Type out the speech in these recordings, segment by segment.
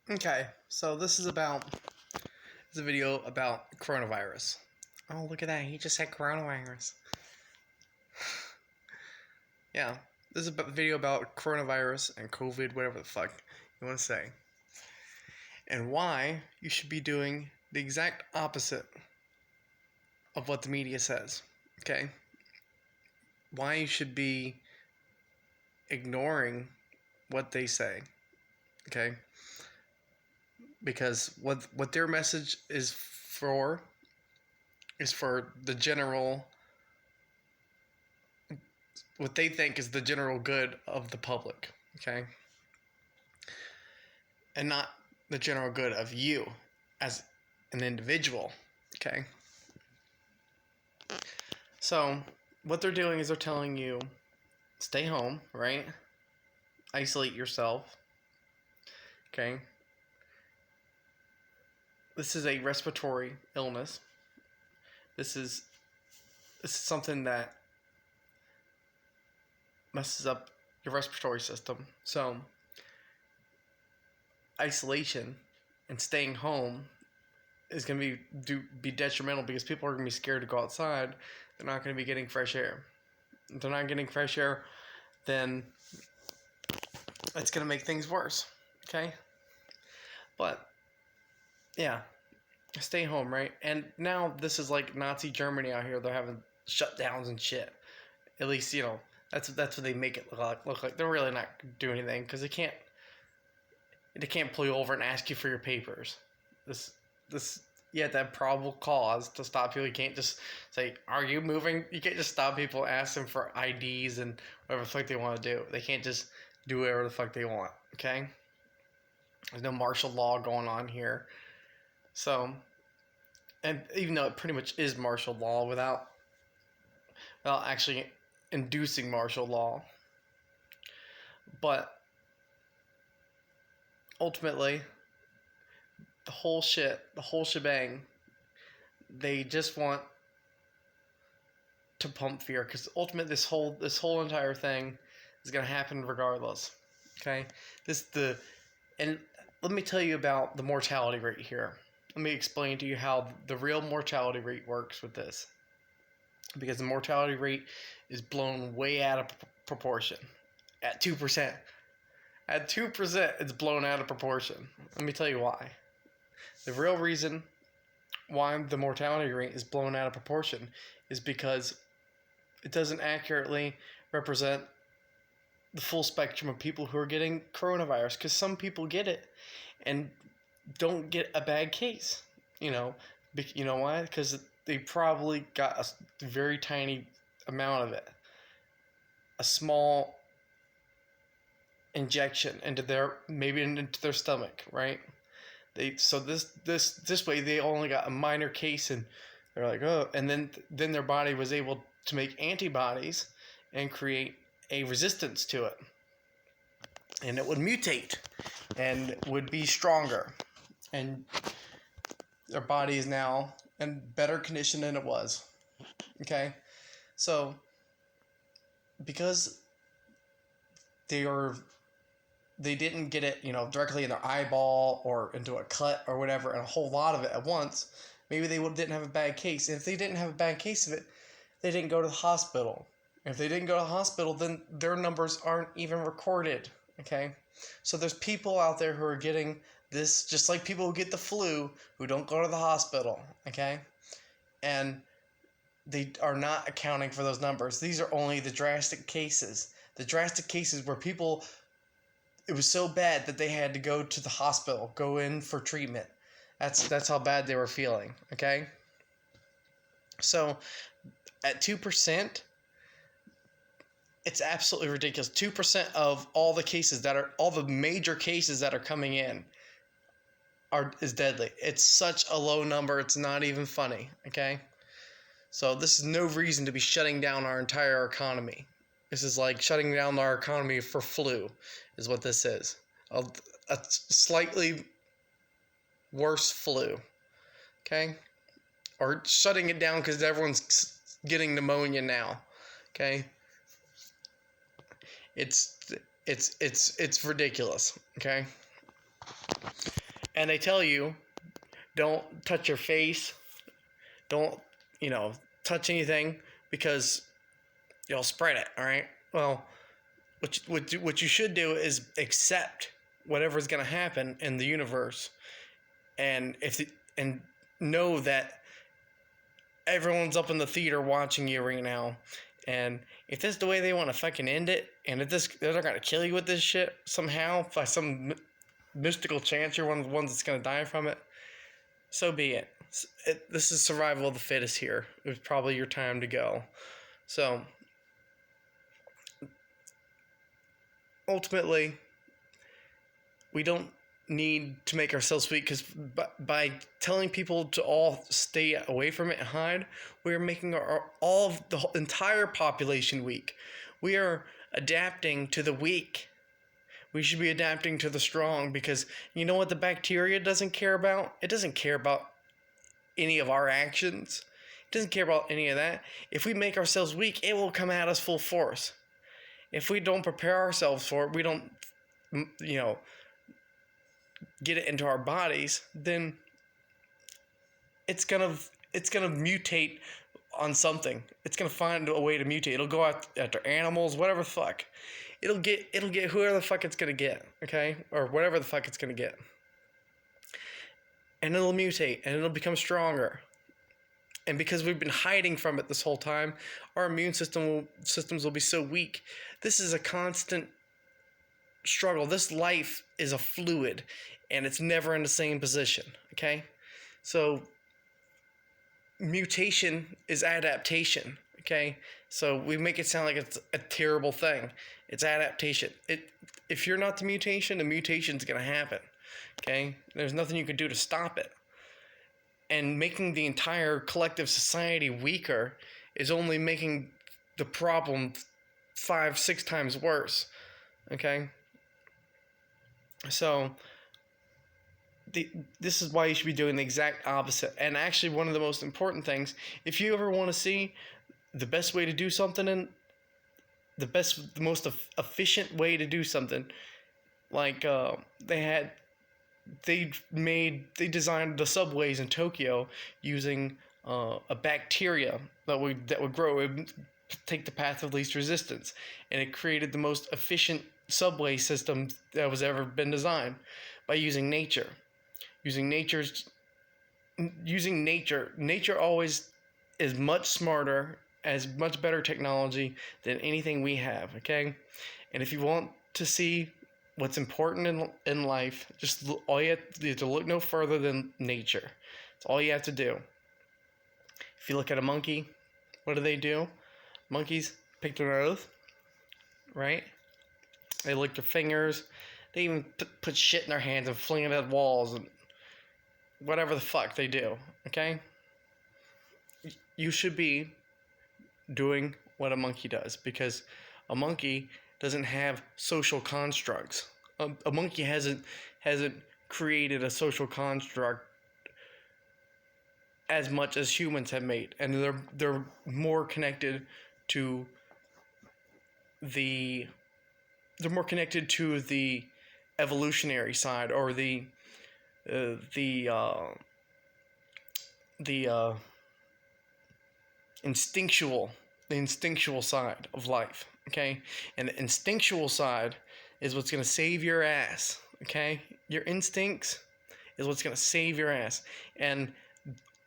Okay, so this is a video about coronavirus. Oh, look at that. He just said coronavirus. Yeah, this is a video about coronavirus and COVID, whatever the fuck you want to say. And why you should be doing the exact opposite of what the media says. Okay? Why you should be ignoring what they say. Okay? Because what their message is for the general, what they think is the general good of the public, okay? And not the general good of you as an individual, okay? So, what they're doing is they're telling you stay home, right? Isolate yourself, okay? This is a respiratory illness. This is something that messes up your respiratory system. So, isolation and staying home is going to be detrimental because people are going to be scared to go outside. They're not going to be getting fresh air. If they're not getting fresh air, then it's going to make things worse. Okay? But, yeah. Stay home, right? And now this is like Nazi Germany out here. They're having shutdowns and shit. At least, that's what they make it look like. They're really not doing anything because they can't pull you over and ask you for your papers. You have to have probable cause to stop people. You can't just say, "Are you moving?" You can't just stop people, ask them for IDs and whatever the fuck they want to do. They can't just do whatever the fuck they want. Okay? There's no martial law going on here. So, and even though it pretty much is martial law without actually inducing martial law, but ultimately, the whole shebang, they just want to pump fear because ultimately this whole entire thing is going to happen regardless. Okay, and let me tell you about the mortality rate here. Let me explain to you how the real mortality rate works with this, because the mortality rate is blown way out of proportion at 2%. At 2%, it's blown out of proportion. Let me tell you why. The real reason why the mortality rate is blown out of proportion is because it doesn't accurately represent the full spectrum of people who are getting coronavirus, because some people get it and don't get a bad case. You know why? Because they probably got a very tiny amount of it, a small injection into their stomach, right? This way they only got a minor case, and they're like, oh, and then their body was able to make antibodies and create a resistance to it, and it would mutate and would be stronger, and their body is now in better condition than it was. Okay, so because they didn't get it, directly in their eyeball or into a cut or whatever, and a whole lot of it at once, maybe they didn't have a bad case. And if they didn't have a bad case of it, they didn't go to the hospital. If they didn't go to the hospital, then their numbers aren't even recorded, okay? So there's people out there who are getting this, just like people who get the flu, who don't go to the hospital, okay? And they are not accounting for those numbers. These are only the drastic cases. The drastic cases where people, it was so bad that they had to go to the hospital, go in for treatment. That's how bad they were feeling, okay? So at 2%, it's absolutely ridiculous. 2% of all the major cases that are coming in is deadly. It's such a low number, it's not even funny, okay? So this is no reason to be shutting down our entire economy. This is like shutting down our economy for flu, is what this is. A slightly worse flu, okay? Or shutting it down because everyone's getting pneumonia now, okay? It's ridiculous, okay? And they tell you, don't touch your face, don't, touch anything because you'll spread it, all right? Well, what you should do is accept whatever's going to happen in the universe, and and know that everyone's up in the theater watching you right now. And if this is the way they want to fucking end it, and if they're going to kill you with this shit somehow, by some mystical chance you're one of the ones that's going to die from it, so be it. This is survival of the fittest here. It was probably your time to go. So, ultimately, we don't need to make ourselves weak, because by telling people to all stay away from it and hide, we're making all of the entire population weak. We are adapting to the weak. We should be adapting to the strong, because you know what the bacteria doesn't care about? It doesn't care about any of our actions. It doesn't care about any of that. If we make ourselves weak, it will come at us full force. If we don't prepare ourselves for it, we don't, get it into our bodies, then it's gonna mutate on something. It's gonna find a way to mutate. It'll go after animals, whatever the fuck. It'll get whoever the fuck it's gonna get, okay? Or whatever the fuck it's gonna get. And it'll mutate, and it'll become stronger. And because we've been hiding from it this whole time, our immune systems will be so weak. This is a constant struggle. This life is a fluid, and it's never in the same position, okay? So mutation is adaptation, okay? So we make it sound like it's a terrible thing. It's adaptation. If you're not the mutation's going to happen, okay? There's nothing you can do to stop it. And making the entire collective society weaker is only making the problem 5-6 times worse, okay? So this is why you should be doing the exact opposite. And actually, one of the most important things, if you ever want to see the best way to do something, and the most efficient way to do something, like they designed the subways in Tokyo using a bacteria that would grow. It would take the path of least resistance, and it created the most efficient subway system that was ever been designed by using nature. Nature always is much smarter, has much better technology than anything we have, okay? And if you want to see what's important in life, you have to look no further than nature. It's all you have to do. If you look at a monkey, what do? Monkeys pick their nose, right? They lick their fingers. They even put shit in their hands and fling it at walls and whatever the fuck they do, okay? You should be doing what a monkey does, because a monkey doesn't have social constructs. A monkey hasn't created a social construct as much as humans have made, and they're more connected to the evolutionary side, or the instinctual side of life, okay? And the instinctual side is what's going to save your ass, okay? Your instincts is what's going to save your ass. And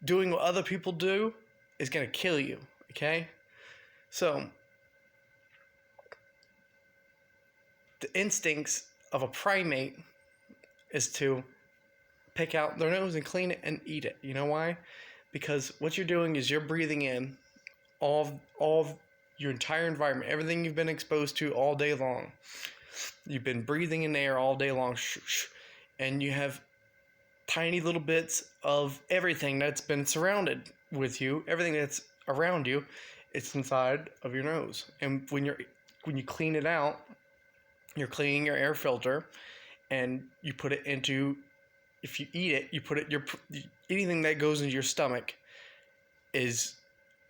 doing what other people do is going to kill you, okay? So, the instincts of a primate is to pick out their nose and clean it and eat it. You know why? Because what you're doing is you're breathing in all of your entire environment, everything you've been exposed to all day long. You've been breathing in air all day long, and you have tiny little bits of everything that's been surrounded with you, everything that's around you, it's inside of your nose. And when you clean it out, you're cleaning your air filter, and you put it into, if you eat it, anything that goes into your stomach is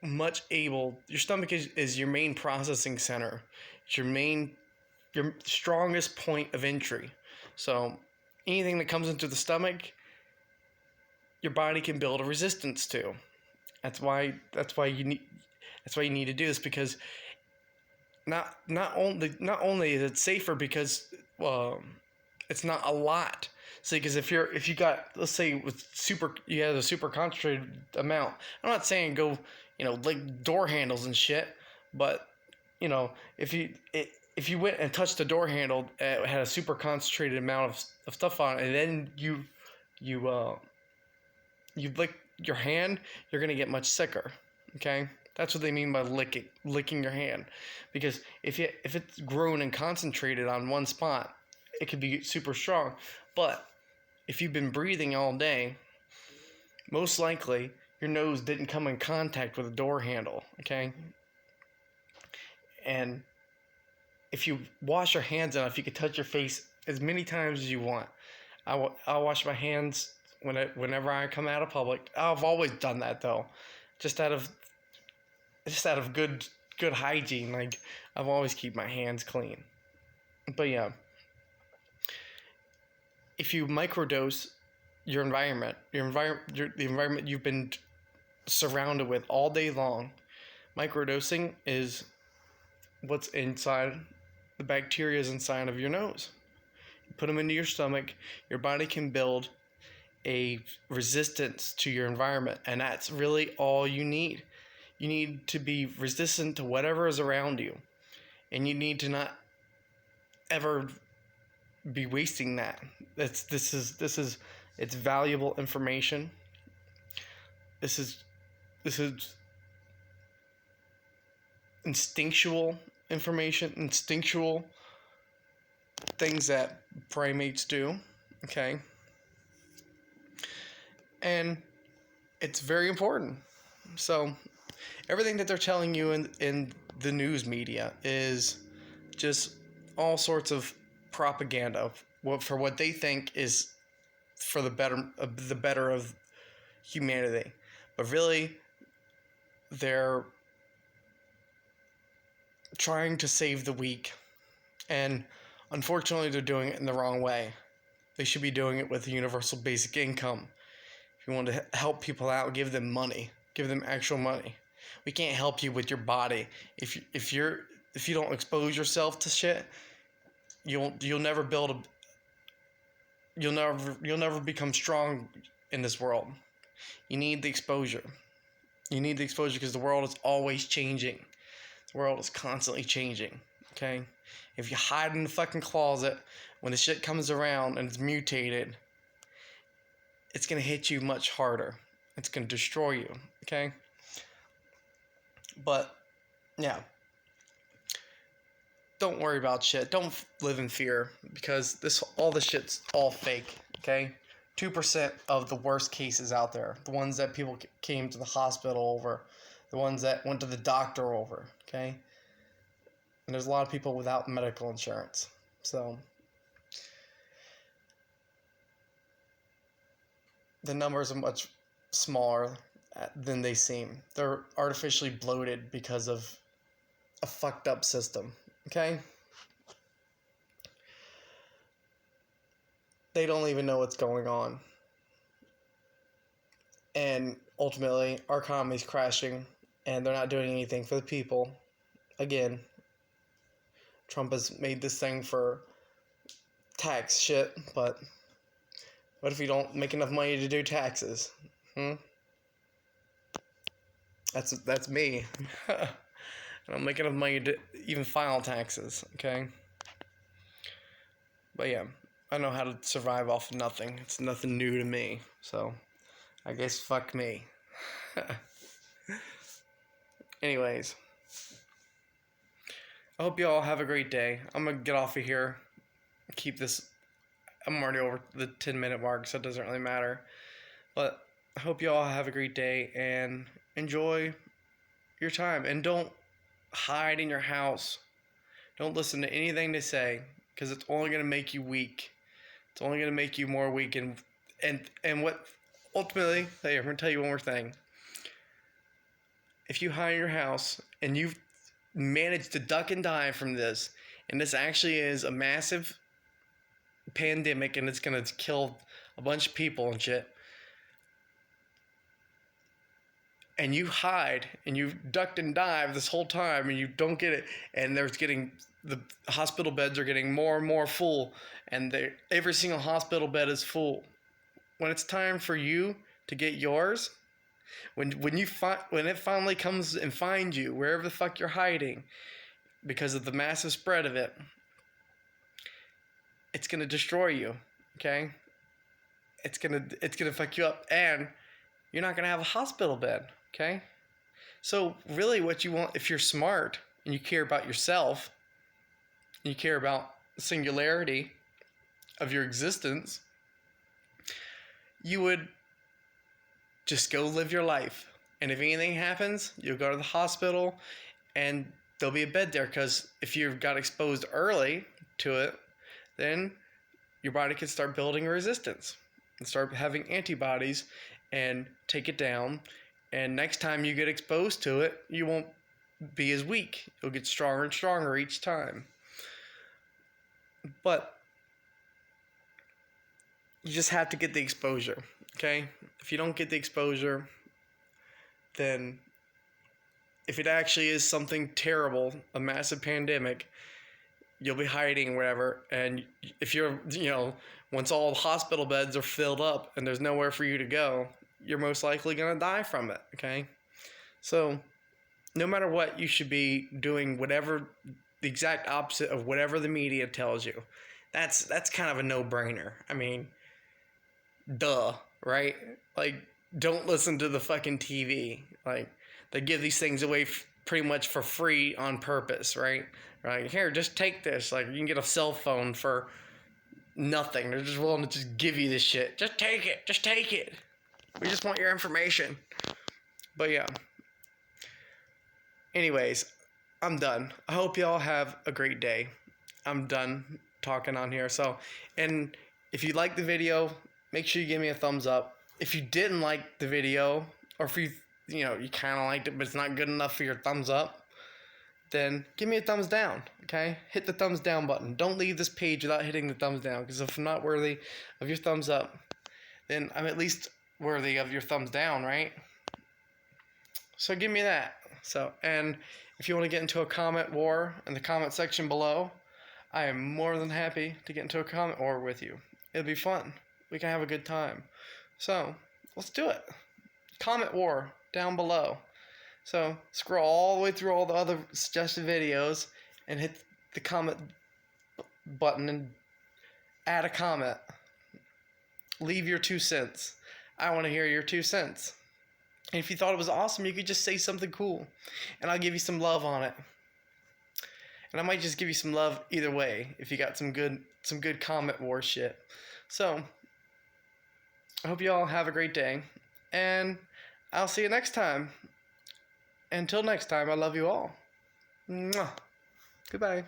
your stomach is your main processing center. It's your strongest point of entry. So anything that comes into the stomach, your body can build a resistance to. That's why you need to do this, because not only is it safer because it's not a lot. See, because if you got, let's say you have a super concentrated amount. I'm not saying go like door handles and shit, but if you went and touched the door handle, it had a super concentrated amount of stuff on it, and then you lick your hand, you're gonna get much sicker. Okay, that's what they mean by licking your hand, because if it's grown and concentrated on one spot, it could be super strong. But if you've been breathing all day, most likely your nose didn't come in contact with a door handle. Okay, and if you wash your hands enough, you can touch your face as many times as you want. I'll wash my hands whenever I come out of public. I've always done that though, just out of good hygiene. Like, I've always keep my hands clean. But yeah, if you microdose the environment you've been surrounded with all day long, microdosing is what's inside the bacteria is inside of your nose. You put them into your stomach, your body can build a resistance to your environment, and that's really all you need. You need to be resistant to whatever is around you, and you need to not ever be wasting that. This is it's valuable information. This is instinctual information, instinctual things that primates do. Okay, and it's very important. So everything that they're telling you in the news media is just all sorts of propaganda for what they think is for the better of humanity. But really, they're trying to save the weak, and unfortunately they're doing it in the wrong way. They should be doing it with a universal basic income. If you want to help people out, give them money. Give them actual money. We can't help you with your body. If you don't expose yourself to shit, you'll never become strong in this world. You need the exposure. You need the exposure because the world is always changing. The world is constantly changing. Okay? If you hide in the fucking closet, when the shit comes around and it's mutated, it's gonna hit you much harder. It's gonna destroy you. Okay? But yeah, don't worry about shit. Don't live in fear, because all this shit's all fake. Okay, 2% of the worst cases out there, the ones that people came to the hospital over, the ones that went to the doctor over. Okay, and there's a lot of people without medical insurance. So the numbers are much smaller than they seem. They're artificially bloated because of a fucked up system. Okay? They don't even know what's going on. And ultimately, our economy's crashing, and they're not doing anything for the people. Again, Trump has made this thing for tax shit, but what if you don't make enough money to do taxes? That's me. I don't make enough money to even file taxes, okay? But yeah, I know how to survive off of nothing. It's nothing new to me, so I guess fuck me. Anyways, I hope you all have a great day. I'm gonna get off of here. Keep this. I'm already over the 10-minute mark, so it doesn't really matter. But I hope you all have a great day and enjoy your time. And don't hide in your house. Don't listen to anything they say, because it's only going to make you weak. It's only going to make you more weak. And what ultimately, hey, I'm going to tell you one more thing. If you hide in your house and you've managed to duck and dive from this, and this actually is a massive pandemic and it's gonna kill a bunch of people and shit, and you hide and you ducked and dived this whole time and you don't get it, and the hospital beds are getting more and more full, and every single hospital bed is full. When it's time for you to get yours, when it finally comes and finds you wherever the fuck you're hiding, because of the massive spread of it, it's gonna destroy you. Okay, it's gonna fuck you up, and you're not gonna have a hospital bed. Okay, so really, what you want, if you're smart and you care about yourself, and you care about the singularity of your existence, you would just go live your life. And if anything happens, you'll go to the hospital and there'll be a bed there, because if you got exposed early to it, then your body can start building resistance and start having antibodies and take it down. And next time you get exposed to it, you won't be as weak. You'll get stronger and stronger each time. But you just have to get the exposure, okay? If you don't get the exposure, then if it actually is something terrible, a massive pandemic, you'll be hiding wherever. And if you're, once all the hospital beds are filled up and there's nowhere for you to go, you're most likely going to die from it, okay? So no matter what, you should be doing whatever, the exact opposite of whatever the media tells you. That's kind of a no-brainer. I mean, duh, right? Like, don't listen to the fucking TV. Like, they give these things away pretty much for free on purpose, right? Like, here, just take this. Like, you can get a cell phone for nothing. They're just willing to just give you this shit. Just take it. Just take it. We just want your information. But yeah. Anyways, I'm done. I hope y'all have a great day. I'm done talking on here. So, and if you like the video, make sure you give me a thumbs up. If you didn't like the video, or if you kind of liked it, but it's not good enough for your thumbs up, then give me a thumbs down, okay? Hit the thumbs down button. Don't leave this page without hitting the thumbs down, because if I'm not worthy of your thumbs up, then I'm at least worthy of your thumbs down, right? So give me that. So, and if you want to get into a comment war in the comment section below, I am more than happy to get into a comment war with you. It'll be fun. We can have a good time. So, let's do it. Comment war down below. So, scroll all the way through all the other suggested videos and hit the comment button and add a comment. Leave your 2 cents. I want to hear your 2 cents. And if you thought it was awesome, you could just say something cool, and I'll give you some love on it. And I might just give you some love either way if you got some good comment war shit. So, I hope you all have a great day, and I'll see you next time. Until next time, I love you all. Mwah. Goodbye.